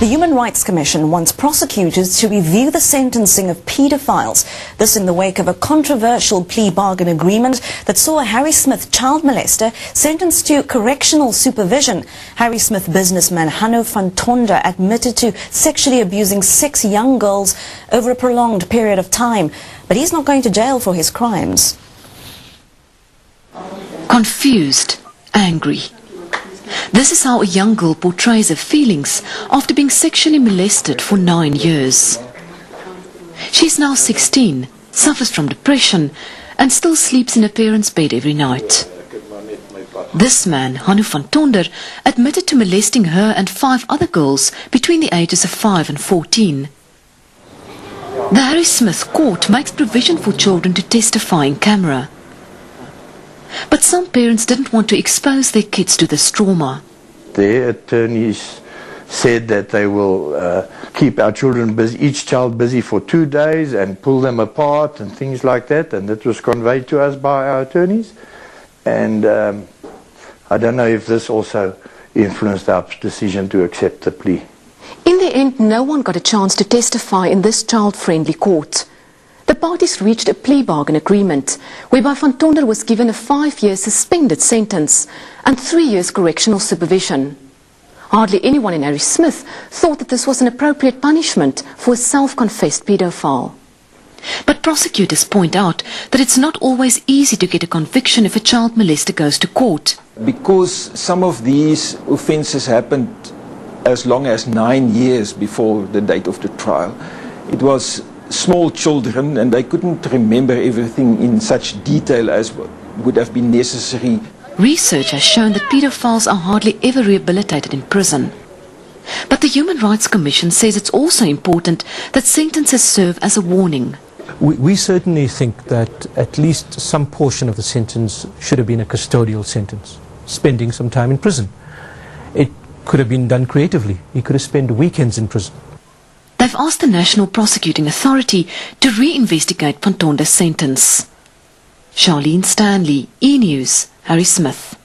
The Human Rights Commission wants prosecutors to review the sentencing of paedophiles. This in the wake of a controversial plea bargain agreement that saw a Harry Smith child molester sentenced to correctional supervision. Harry Smith businessman Hanno van Tonder admitted to sexually abusing 6 young girls over a prolonged period of time, but he's not going to jail for his crimes. Confused, angry. This is how a young girl portrays her feelings after being sexually molested for 9 years. She's now 16, suffers from depression and still sleeps in her parents' bed every night. This man, Hanno van Tonder, admitted to molesting her and 5 other girls between the ages of 5 and 14. The Harry Smith court makes provision for children to testify in camera. But some parents didn't want to expose their kids to this trauma. Their attorneys said that they will keep our children busy, each child busy for 2 days and pull them apart and things like that, and that was conveyed to us by our attorneys. And I don't know if this also influenced our decision to accept the plea. In the end, no one got a chance to testify in this child-friendly court. The parties reached a plea bargain agreement whereby van Tonder was given a 5-year suspended sentence and 3 years correctional supervision. Hardly anyone in Harry Smith thought that this was an appropriate punishment for a self-confessed paedophile. But prosecutors point out that it's not always easy to get a conviction if a child molester goes to court. Because some of these offences happened as long as 9 years before the date of the trial, it was small children and they couldn't remember everything in such detail as would have been necessary. Research has shown that paedophiles are hardly ever rehabilitated in prison. But the Human Rights Commission says it's also important that sentences serve as a warning. We certainly think that at least some portion of the sentence should have been a custodial sentence, spending some time in prison. It could have been done creatively. He could have spent weekends in prison. They've asked the National Prosecuting Authority to reinvestigate van Tonder's sentence. Charlene Stanley, E! News, Harry Smith.